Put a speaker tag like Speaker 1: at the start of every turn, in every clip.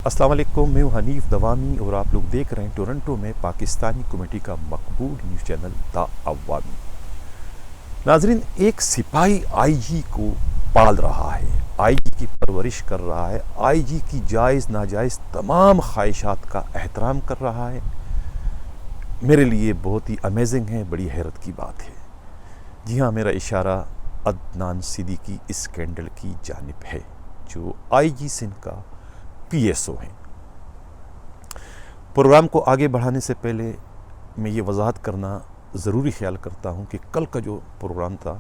Speaker 1: السلام علیکم، میں ہوں حنیف دوامی اور آپ لوگ دیکھ رہے ہیں ٹورنٹو میں پاکستانی کمیونٹی کا مقبول نیوز چینل دا عوامی۔ ناظرین، ایک سپاہی آئی جی کو پال رہا ہے، آئی جی کی پرورش کر رہا ہے، آئی جی کی جائز ناجائز تمام خواہشات کا احترام کر رہا ہے۔ میرے لیے بہت ہی امیزنگ ہے، بڑی حیرت کی بات ہے۔ جی ہاں، میرا اشارہ عدنان صدیقی اسکینڈل کی جانب ہے، جو آئی جی سندھ کا پی ایس او ہیں۔ پروگرام کو آگے بڑھانے سے پہلے میں یہ وضاحت کرنا ضروری خیال کرتا ہوں کہ کل کا جو پروگرام تھا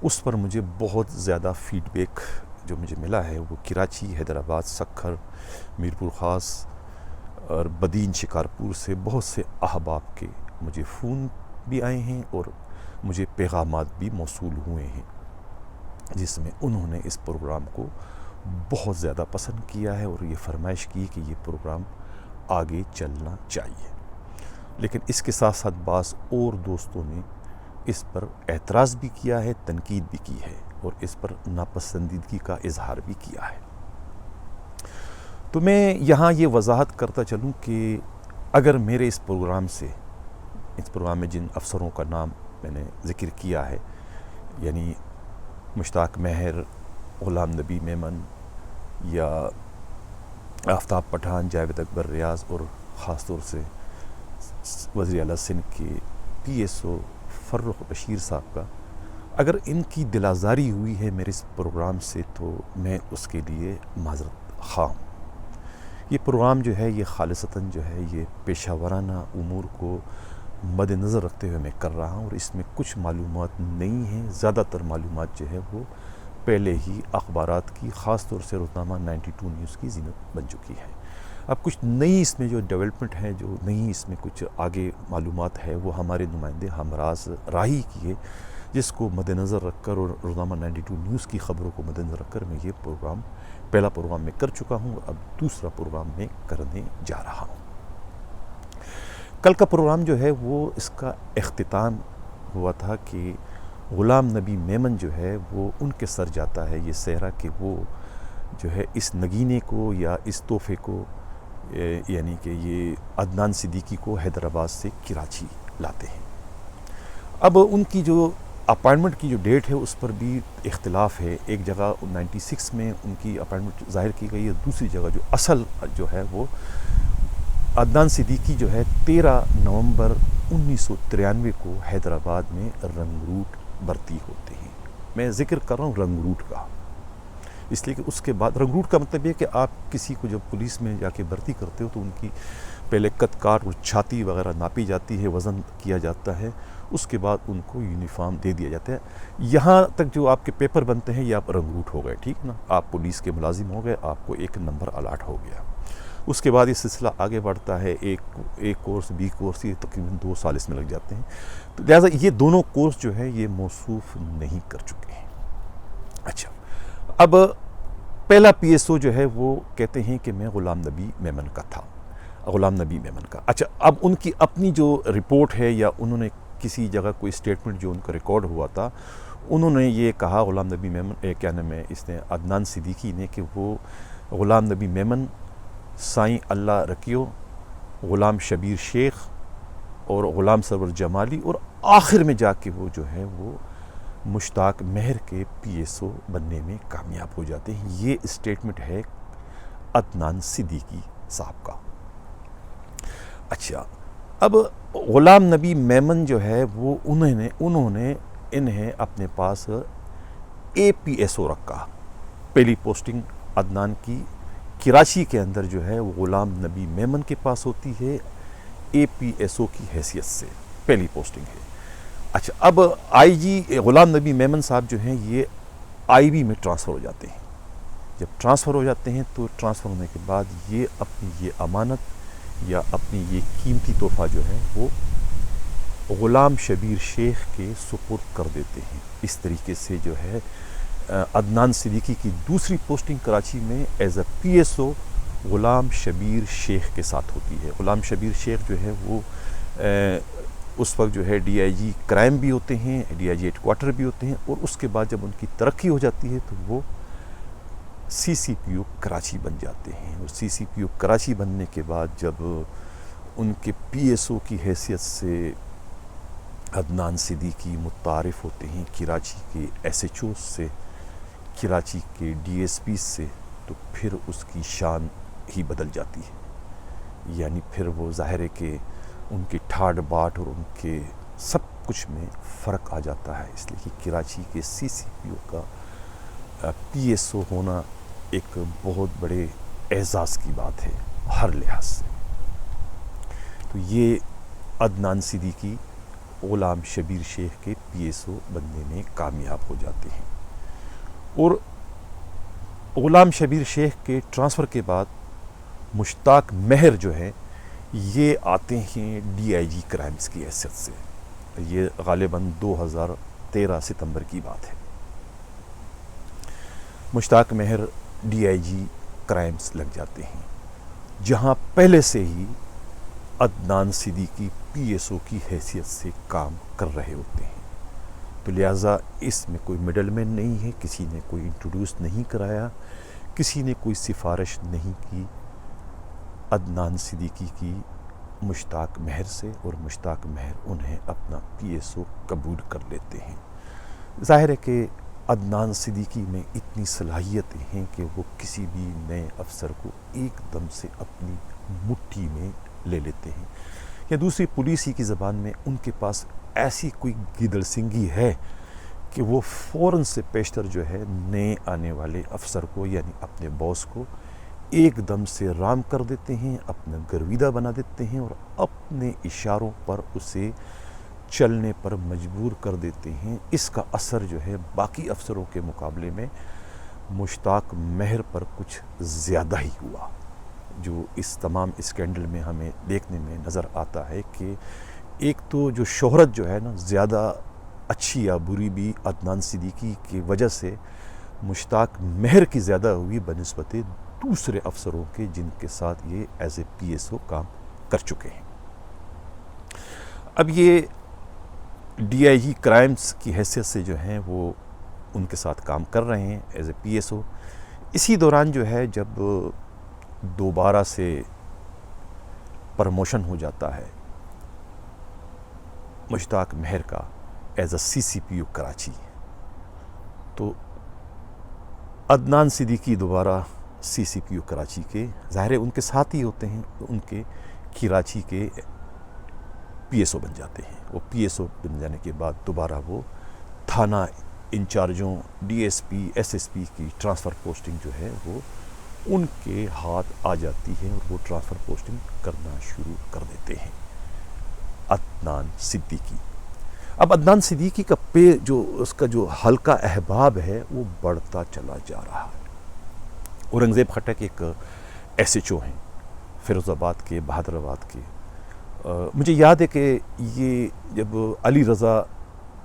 Speaker 1: اس پر مجھے بہت زیادہ فیڈ بیک جو مجھے ملا ہے، وہ کراچی، حیدرآباد، سکھر، میرپور خاص اور بدین شکارپور سے بہت سے احباب کے مجھے فون بھی آئے ہیں اور مجھے پیغامات بھی موصول ہوئے ہیں، جس میں انہوں نے اس پروگرام کو بہت زیادہ پسند کیا ہے اور یہ فرمائش کی کہ یہ پروگرام آگے چلنا چاہیے۔ لیکن اس کے ساتھ ساتھ بعض اور دوستوں نے اس پر اعتراض بھی کیا ہے، تنقید بھی کی ہے اور اس پر ناپسندیدگی کا اظہار بھی کیا ہے۔ تو میں یہاں یہ وضاحت کرتا چلوں کہ اگر میرے اس پروگرام میں جن افسروں کا نام میں نے ذکر کیا ہے، یعنی مشتاق ماہر، غلام نبی میمن یا آفتاب پٹھان، جاوید اکبر ریاض اور خاص طور سے وزیر اعلیٰ سندھ کے پی ایس او فرخ بشیر صاحب کا، اگر ان کی دل آزاری ہوئی ہے میرے اس پروگرام سے تو میں اس کے لیے معذرت خواہ ہوں۔ یہ پروگرام جو ہے یہ خالصتاً جو ہے یہ پیشہ ورانہ امور کو مد نظر رکھتے ہوئے میں کر رہا ہوں، اور اس میں کچھ معلومات نہیں ہیں۔ زیادہ تر معلومات جو ہے وہ پہلے ہی اخبارات کی، خاص طور سے روزنامہ 92 نیوز کی زینت بن چکی ہے۔ اب کچھ نئی اس میں جو ڈیولپمنٹ ہے، جو نئی اس میں کچھ آگے معلومات ہے، وہ ہمارے نمائندے ہمراز راہی کی ہے، جس کو مد نظر رکھ کر اور روزنامہ 92 نیوز کی خبروں کو مد نظر رکھ کر میں یہ پہلا پروگرام میں کر چکا ہوں، اب دوسرا پروگرام میں کرنے جا رہا ہوں۔ کل کا پروگرام جو ہے وہ اس کا اختتام ہوا تھا کہ غلام نبی میمن جو ہے وہ ان کے سر جاتا ہے یہ صحرا کہ وہ جو ہے اس نگینے کو یا اس تحفے کو، یعنی کہ یہ عدنان صدیقی کو حیدرآباد سے کراچی لاتے ہیں۔ اب ان کی جو اپائنٹمنٹ کی جو ڈیٹ ہے اس پر بھی اختلاف ہے۔ ایک جگہ 96 میں ان کی اپائنٹمنٹ ظاہر کی گئی ہے، دوسری جگہ جو اصل جو ہے وہ عدنان صدیقی جو ہے 13 نومبر 1993 کو حیدرآباد میں رنگ روٹ بھرتی ہوتے ہیں۔ میں ذکر کر رہا ہوں رنگ روٹ کا، اس لیے کہ اس کے بعد رنگ روٹ کا مطلب یہ کہ آپ کسی کو جب پولیس میں جا کے بھرتی کرتے ہو تو ان کی پہلے قد کاٹ اور چھاتی وغیرہ ناپی جاتی ہے، وزن کیا جاتا ہے، اس کے بعد ان کو یونیفارم دے دیا جاتا ہے۔ یہاں تک جو آپ کے پیپر بنتے ہیں یہ آپ رنگ روٹ ہو گئے، ٹھیک نا، آپ پولیس کے ملازم ہو گئے، آپ کو ایک نمبر الاٹ ہو گیا۔ اس کے بعد یہ سلسلہ آگے بڑھتا ہے، ایک کورس، بی کورس، یہ تقریباً 2 سال اس میں لگ جاتے ہیں، تو لہٰذا یہ دونوں کورس جو ہے یہ موصوف نہیں کر چکے ہیں۔ اچھا، اب پہلا پی ایس او جو ہے وہ کہتے ہیں کہ میں غلام نبی میمن کا تھا، غلام نبی میمن کا۔ اچھا، اب ان کی اپنی جو رپورٹ ہے یا انہوں نے کسی جگہ کوئی اسٹیٹمنٹ جو ان کا ریکارڈ ہوا تھا، انہوں نے یہ کہا غلام نبی میمن کیا نام ہے اس نے عدنان صدیقی نے، کہ وہ غلام نبی میمن، سائیں اللہ رکیو، غلام شبیر شیخ اور غلام سرور جمالی، اور آخر میں جا کے وہ جو ہے وہ مشتاق ماہر کے پی ایس او بننے میں کامیاب ہو جاتے ہیں۔ یہ اسٹیٹمنٹ ہے عدنان صدیقی صاحب کا۔ اچھا، اب غلام نبی میمن جو ہے وہ انہوں نے انہیں اپنے پاس اے پی ایس او رکھا۔ پہلی پوسٹنگ عدنان کی کراچی کے اندر جو ہے وہ غلام نبی میمن کے پاس ہوتی ہے، اے پی ایس او کی حیثیت سے پہلی پوسٹنگ ہے۔ اچھا، اب آئی جی غلام نبی میمن صاحب جو ہیں یہ آئی بی میں ٹرانسفر ہو جاتے ہیں۔ جب ٹرانسفر ہو جاتے ہیں تو ٹرانسفر ہونے کے بعد یہ اپنی یہ امانت یا اپنی یہ قیمتی تحفہ جو ہے وہ غلام شبیر شیخ کے سپرد کر دیتے ہیں۔ اس طریقے سے جو ہے عدنان صدیقی کی دوسری پوسٹنگ کراچی میں ایز اے پی ایس او غلام شبیر شیخ کے ساتھ ہوتی ہے۔ غلام شبیر شیخ جو ہے وہ اس وقت جو ہے ڈی آئی جی کرائم بھی ہوتے ہیں، D I G headquarter بھی ہوتے ہیں، اور اس کے بعد جب ان کی ترقی ہو جاتی ہے تو وہ سی سی پی او کراچی بن جاتے ہیں. اور سی سی پی او کراچی بننے کے بعد جب ان کے پی ایس او کی حیثیت سے عدنان صدیقی متعارف ہوتے ہیں کراچی کے ایس ایچ او سے، کراچی کے ڈی ایس پی سے، تو پھر اس کی شان ہی بدل جاتی ہے. یعنی پھر وہ ظاہر ہے کہ ان کی ٹھاٹ باٹ اور ان کے سب کچھ میں فرق آ جاتا ہے، اس لیے کہ کراچی کے سی سی پی او کا پی ایس او ہونا ایک بہت بڑے اعزاز کی بات ہے ہر لحاظ سے. تو یہ عدنان صدیقی غلام شبیر شیخ کے پی ایس او بننے میں کامیاب ہو جاتے ہیں. اور غلام شبیر شیخ کے ٹرانسفر کے بعد مشتاق مہر جو ہے یہ آتے ہیں ڈی آئی جی کرائمز کی حیثیت سے. یہ غالباً 2013 ستمبر کی بات ہے. مشتاق مہر ڈی آئی جی کرائمز لگ جاتے ہیں، جہاں پہلے سے ہی Adnan Siddiqui P S O کی حیثیت سے کام کر رہے ہوتے ہیں. تو لہٰذا اس میں کوئی مڈل مین نہیں ہے، کسی نے کوئی انٹروڈیوس نہیں کرایا، کسی نے کوئی سفارش نہیں کی عدنان صدیقی کی مشتاق مہر سے، اور مشتاق مہر انہیں اپنا پی ایس او قبول کر لیتے ہیں. ظاہر ہے کہ عدنان صدیقی میں اتنی صلاحیتیں ہیں کہ وہ کسی بھی نئے افسر کو ایک دم سے اپنی مٹھی میں لے لیتے ہیں. یا دوسری پولیس ہی کی زبان میں ان کے پاس ایسی کوئی گیدڑ سنگھی ہے کہ وہ فوراً سے پیشتر جو ہے نئے آنے والے افسر کو یعنی اپنے باس کو ایک دم سے رام کر دیتے ہیں، اپنا گرویدہ بنا دیتے ہیں، اور اپنے اشاروں پر اسے چلنے پر مجبور کر دیتے ہیں. اس کا اثر جو ہے باقی افسروں کے مقابلے میں مشتاق مہر پر کچھ زیادہ ہی ہوا، جو اس تمام اسکینڈل میں ہمیں دیکھنے میں نظر آتا ہے کہ ایک تو جو شہرت جو ہے نا زیادہ اچھی یا بری بھی عدنان صدیقی کی وجہ سے مشتاق مہر کی زیادہ ہوئی بنسبت دوسرے افسروں کے جن کے ساتھ یہ ایز اے پی ایس او کام کر چکے ہیں. اب یہ ڈی آئی جی کرائمز کی حیثیت سے جو ہیں وہ ان کے ساتھ کام کر رہے ہیں ایز اے پی ایس او. اسی دوران جو ہے جب دوبارہ سے پروموشن ہو جاتا ہے مشتاق مہر کا ایز اے سی سی پی او کراچی، تو عدنان صدیقی دوبارہ سی سی پی او کراچی کے ظاہر ان کے ساتھ ہی ہوتے ہیں، ان کے کراچی کے پی ایس او بن جاتے ہیں. وہ پی ایس او بن جانے کے بعد دوبارہ وہ تھانہ انچارجوں D S P S S P کی ٹرانسفر پوسٹنگ جو ہے وہ ان کے ہاتھ آ جاتی ہے، اور وہ ٹرانسفر پوسٹنگ کرنا شروع کر دیتے ہیں عدنان صدیقی. اب عدنان صدیقی کا جو اس کا جو حلقہ احباب ہے وہ بڑھتا چلا جا رہا ہے. اورنگزیب خٹک ایک ایس ایچ او ہیں فیروز آباد کے، بہادر آباد کے. مجھے یاد ہے کہ یہ جب Ali Raza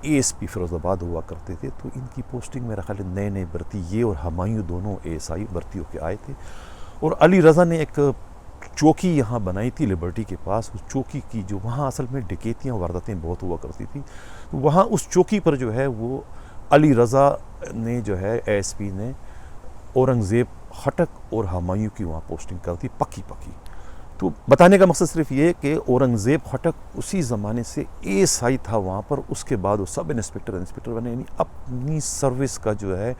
Speaker 1: A S P Feroz آباد ہوا کرتے تھے تو ان کی پوسٹنگ میرا خیال ہے نئے بھرتی یہ اور ہمایوں دونوں اے ایس آئی بھرتی ہو کے آئے تھے، اور علی رضا نے ایک چوکی یہاں بنائی تھی لبرٹی کے پاس. اس چوکی کی جو وہاں اصل میں ڈکیتیاں وارداتیں بہت ہوا کرتی تھی، وہاں اس چوکی پر جو ہے وہ علی رضا نے جو ہے اے ایس پی نے اورنگزیب خٹک اور ہمایوں کی وہاں پوسٹنگ کر دی پکی. تو بتانے کا مقصد صرف یہ کہ اورنگزیب خٹک اسی زمانے سے اے ایس آئی تھا وہاں پر، اس کے بعد وہ سب انسپکٹر بنے، یعنی اپنی سروس کا جو ہے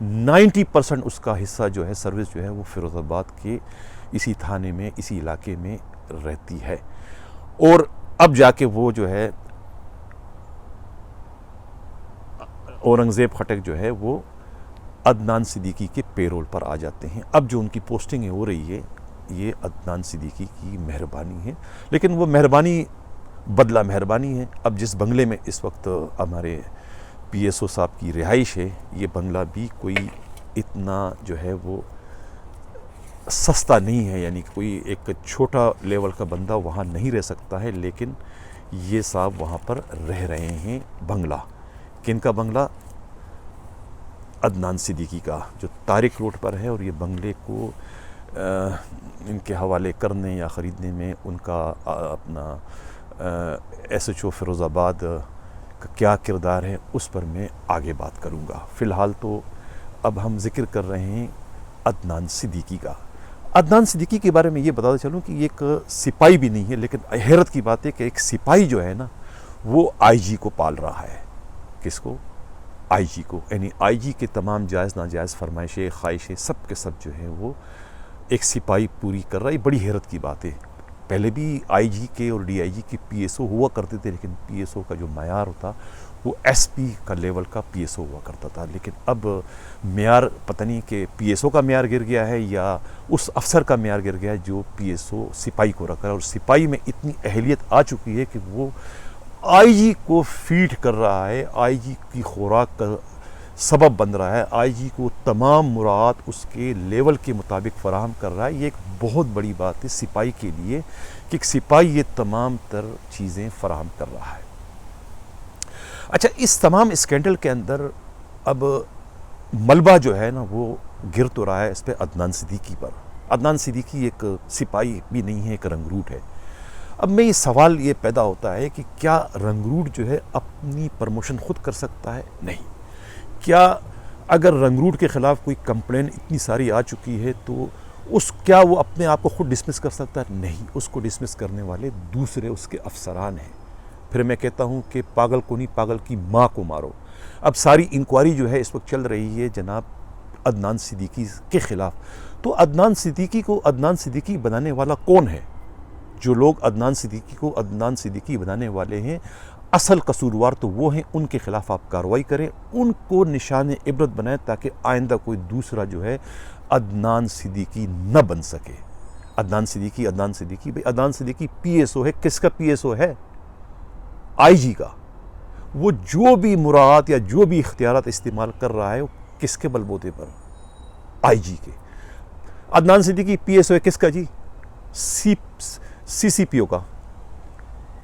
Speaker 1: 90% اس کا حصہ جو ہے سروس جو ہے وہ فیروز آباد کے اسی تھانے میں اسی علاقے میں رہتی ہے. اور اب جا کے وہ جو ہے اورنگزیب خٹک جو ہے وہ عدنان صدیقی کے پیرول پر آ جاتے ہیں. اب جو ان کی پوسٹنگ ہو رہی ہے یہ عدنان صدیقی کی مہربانی ہے، لیکن وہ مہربانی بدلہ مہربانی ہے. اب جس بنگلے میں اس وقت ہمارے پی ایس او صاحب کی رہائش ہے یہ بنگلہ بھی کوئی اتنا جو ہے وہ سستا نہیں ہے، یعنی کوئی ایک چھوٹا لیول کا بندہ وہاں نہیں رہ سکتا ہے، لیکن یہ صاحب وہاں پر رہ رہے ہیں. بنگلہ کن کا بنگلہ؟ عدنان صدیقی کا، جو طارق روڈ پر ہے. اور یہ بنگلے کو ان کے حوالے کرنے یا خریدنے میں ان کا اپنا ایس ایچ او فیروز آباد کا کیا کردار ہے اس پر میں آگے بات کروں گا. فی الحال تو اب ہم ذکر کر رہے ہیں عدنان صدیقی کا۔ عدنان صدیقی کے بارے میں یہ بتاتا چلوں کہ یہ ایک سپاہی بھی نہیں ہے، لیکن حیرت کی بات ہے کہ ایک سپاہی جو ہے نا وہ آئی جی کو پال رہا ہے۔ کس کو؟ آئی جی کو، یعنی آئی جی کے تمام جائز ناجائز فرمائشیں، خواہشیں سب کے سب جو ہیں وہ ایک سپاہی پوری کر رہا ہے۔ یہ بڑی حیرت کی بات ہے۔ پہلے بھی آئی جی کے اور ڈی آئی جی کے پی ایس او ہوا کرتے تھے، لیکن پی ایس او کا جو معیار ہوتا وہ ایس پی کا لیول کا پی ایس او ہوا کرتا تھا، لیکن اب معیار پتہ نہیں کہ پی ایس او کا معیار گر گیا ہے یا اس افسر کا معیار گر گیا ہے جو پی ایس او سپاہی کو رکھ رہا ہے، اور سپاہی میں اتنی اہلیت آ چکی ہے کہ وہ آئی جی کو فیڈ کر رہا ہے، آئی جی کی خوراک کا سبب بن رہا ہے، آئی جی کو تمام مراعات اس کے لیول کے مطابق فراہم کر رہا ہے۔ یہ ایک بہت بڑی بات ہے سپاہی کے لیے کہ ایک سپاہی یہ تمام تر چیزیں فراہم کر رہا ہے۔ اچھا، اس تمام اسکینڈل کے اندر اب ملبہ جو ہے نا وہ گر تو رہا ہے اس پہ عدنان صدیقی پر۔ عدنان صدیقی ایک سپاہی بھی نہیں ہے، ایک رنگروٹ ہے۔ اب میں یہ سوال یہ پیدا ہوتا ہے کہ کیا رنگروٹ جو ہے اپنی پروموشن خود کر سکتا ہے؟ نہیں۔ کیا اگر رنگروٹ کے خلاف کوئی کمپلین اتنی ساری آ چکی ہے تو کیا وہ اپنے آپ کو خود ڈسمس کر سکتا ہے؟ نہیں، اس کو ڈسمس کرنے والے دوسرے اس کے افسران ہیں۔ پھر میں کہتا ہوں کہ پاگل کو نہیں، پاگل کی ماں کو مارو۔ اب ساری انکوائری جو ہے اس وقت چل رہی ہے جناب عدنان صدیقی کے خلاف، تو عدنان صدیقی کو عدنان صدیقی بنانے والا کون ہے؟ جو لوگ عدنان صدیقی کو عدنان صدیقی بنانے والے ہیں، اصل قصوروار تو وہ ہیں، ان کے خلاف آپ کارروائی کریں، ان کو نشان عبرت بنائیں تاکہ آئندہ کوئی دوسرا جو ہے عدنان صدیقی نہ بن سکے۔ عدنان صدیقی بھئی عدنان صدیقی پی ایس او ہے۔ کس کا پی ایس او ہے؟ آئی جی کا۔ وہ جو بھی مراعات یا جو بھی اختیارات استعمال کر رہا ہے وہ کس کے بل بوتے پر؟ آئی جی کے۔ عدنان صدیقی پی ایس او ہے کس کا جی؟ سی پی او کا۔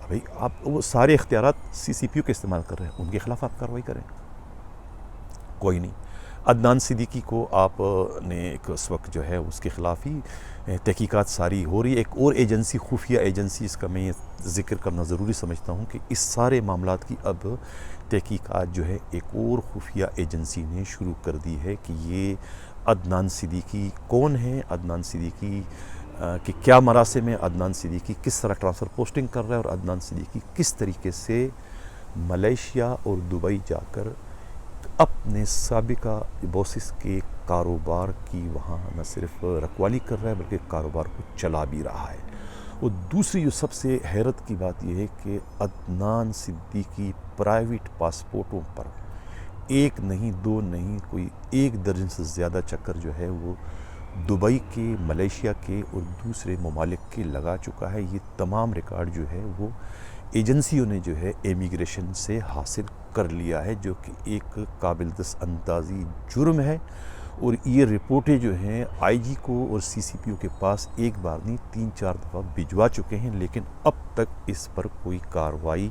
Speaker 1: بھئی آپ وہ سارے اختیارات سی پی او کے استعمال کر رہے ہیں، ان کے خلاف آپ کارروائی کریں۔ کوئی نہیں۔ عدنان صدیقی کو آپ نے ایک اس وقت جو ہے اس کے خلاف ہی تحقیقات ساری ہو رہی ہے۔ ایک اور ایجنسی، خفیہ ایجنسی، اس کا میں یہ ذکر کرنا ضروری سمجھتا ہوں کہ اس سارے معاملات کی اب تحقیقات جو ہے ایک اور خفیہ ایجنسی نے شروع کر دی ہے کہ یہ عدنان صدیقی کون ہے، عدنان صدیقی کہ کیا مراسم ہے، عدنان صدیقی کس طرح ٹرانسفر پوسٹنگ کر رہا ہے، اور عدنان صدیقی کس طریقے سے ملیشیا اور دبئی جا کر اپنے سابقہ بوسز کے کاروبار کی وہاں نہ صرف رکھوالی کر رہا ہے بلکہ کاروبار کو چلا بھی رہا ہے۔ اور دوسری جو سب سے حیرت کی بات یہ ہے کہ عدنان صدیقی پرائیویٹ پاسپورٹوں پر ایک نہیں، دو نہیں، کوئی 1 درجن سے زیادہ چکر جو ہے وہ دبئی کے، ملیشیا کے اور دوسرے ممالک کے لگا چکا ہے۔ یہ تمام ریکارڈ جو ہے وہ ایجنسیوں نے جو ہے امیگریشن سے حاصل کر لیا ہے، جو کہ ایک قابل دست اندازی جرم ہے۔ اور یہ رپورٹیں جو ہیں آئی جی کو اور سی پی او کے پاس ایک بار نہیں 3-4 دفعہ بھجوا چکے ہیں، لیکن اب تک اس پر کوئی کارروائی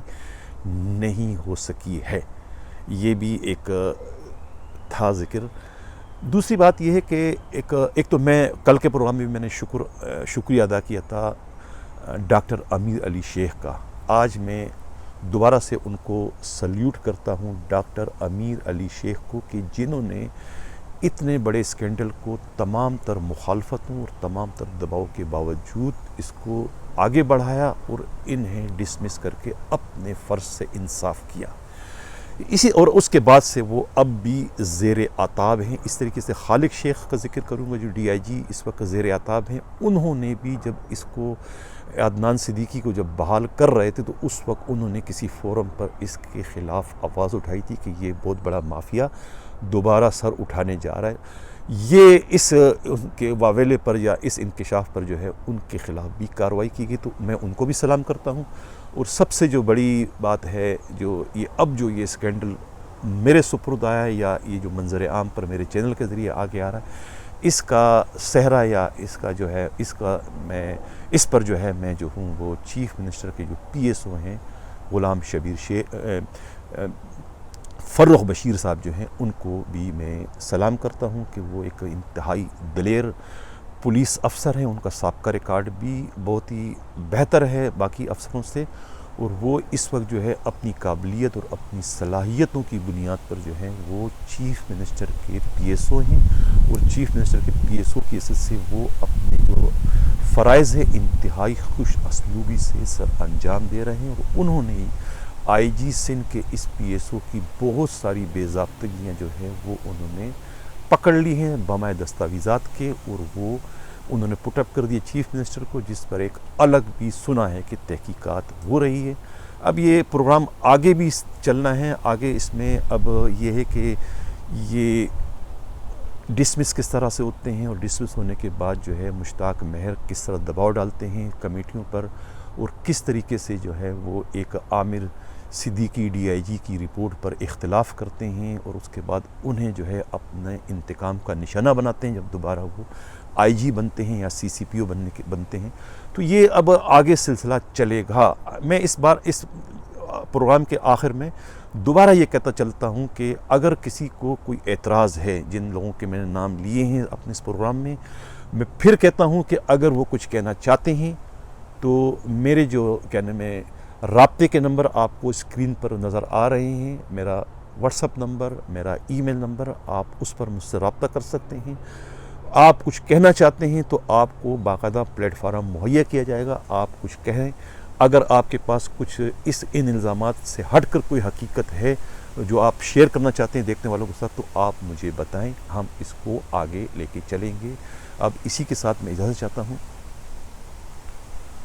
Speaker 1: نہیں ہو سکی ہے۔ یہ بھی ایک تھا ذکر۔ دوسری بات یہ ہے کہ ایک تو میں کل کے پروگرام میں میں نے شکریہ ادا کیا تھا ڈاکٹر امیر علی شیخ کا۔ آج میں دوبارہ سے ان کو سلیوٹ کرتا ہوں، ڈاکٹر امیر علی شیخ کو، کہ جنہوں نے اتنے بڑے اسکینڈل کو تمام تر مخالفتوں اور تمام تر دباؤ کے باوجود اس کو آگے بڑھایا اور انہیں ڈسمس کر کے اپنے فرض سے انصاف کیا۔ اور اس کے بعد سے وہ اب بھی زیر آتاب ہیں۔ اس طریقے سے خالق شیخ کا ذکر کروں گا جو ڈی آئی جی اس وقت زیر آتاب ہیں۔ انہوں نے بھی جب اس کو عدنان صدیقی کو جب بحال کر رہے تھے تو اس وقت انہوں نے کسی فورم پر اس کے خلاف آواز اٹھائی تھی کہ یہ بہت بڑا مافیا دوبارہ سر اٹھانے جا رہا ہے۔ یہ اس ان کے واویلے پر یا اس انکشاف پر جو ہے ان کے خلاف بھی کارروائی کی گئی، تو میں ان کو بھی سلام کرتا ہوں۔ اور سب سے جو بڑی بات ہے جو یہ اسکینڈل میرے سپرد آیا ہے یا یہ جو منظر عام پر میرے چینل کے ذریعے آگے آ رہا ہے، اس کا صحرا یا اس کا جو ہے اس پر جو ہے میں جو ہوں وہ چیف منسٹر کے جو پی ایس او ہیں غلام شبیر فرخ بشیر صاحب جو ہیں ان کو بھی میں سلام کرتا ہوں کہ وہ ایک انتہائی دلیر پولیس افسر ہیں۔ ان کا سابقہ ریکارڈ بھی بہت ہی بہتر ہے باقی افسروں سے، اور وہ اس وقت جو ہے اپنی قابلیت اور اپنی صلاحیتوں کی بنیاد پر جو ہے وہ چیف منسٹر کے پی ایس او ہیں، اور چیف منسٹر کے پی ایس او کی حیثیت سے وہ اپنے جو فرائض ہے انتہائی خوش اسلوبی سے سر انجام دے رہے ہیں، اور انہوں نے آئی جی سندھ کے اس پی ایس او کی بہت ساری بے ضابطگیاں جو ہے وہ انہوں نے پکڑ لی ہیں بمائے دستاویزات کے، اور وہ انہوں نے پٹ اپ کر دیے چیف منسٹر کو، جس پر ایک الگ بھی سنا ہے کہ تحقیقات ہو رہی ہے۔ اب یہ پروگرام آگے بھی چلنا ہے، آگے اس میں اب یہ ہے کہ یہ ڈسمس کس طرح سے ہوتے ہیں، اور ڈسمس ہونے کے بعد جو ہے مشتاق مہر کس طرح دباؤ ڈالتے ہیں کمیٹیوں پر، اور کس طریقے سے جو ہے وہ ایک عامر صدیقی ڈی آئی جی کی رپورٹ پر اختلاف کرتے ہیں، اور اس کے بعد انہیں جو ہے اپنے انتقام کا نشانہ بناتے ہیں جب دوبارہ وہ آئی جی بنتے ہیں یا سی سی پی او بنتے ہیں۔ تو یہ اب آگے سلسلہ چلے گا۔ میں اس بار اس پروگرام کے آخر میں دوبارہ یہ کہتا چلتا ہوں کہ اگر کسی کو کوئی اعتراض ہے، جن لوگوں کے میں نے نام لیے ہیں اپنے اس پروگرام میں پھر کہتا ہوں کہ اگر وہ کچھ کہنا چاہتے ہیں تو میرے جو کہنے میں رابطے کے نمبر آپ کو اسکرین پر نظر آ رہے ہیں، میرا واٹس اپ نمبر، میرا ای میل نمبر، آپ اس پر مجھ سے رابطہ کر سکتے ہیں۔ آپ کچھ کہنا چاہتے ہیں تو آپ کو باقاعدہ پلیٹ فارم مہیا کیا جائے گا، آپ کچھ کہیں۔ اگر آپ کے پاس کچھ ان الزامات سے ہٹ کر کوئی حقیقت ہے جو آپ شیئر کرنا چاہتے ہیں دیکھنے والوں کے ساتھ، تو آپ مجھے بتائیں، ہم اس کو آگے لے کے چلیں گے۔ اب اسی کے ساتھ میں اجازت چاہتا ہوں۔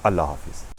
Speaker 1: اللہ حافظ۔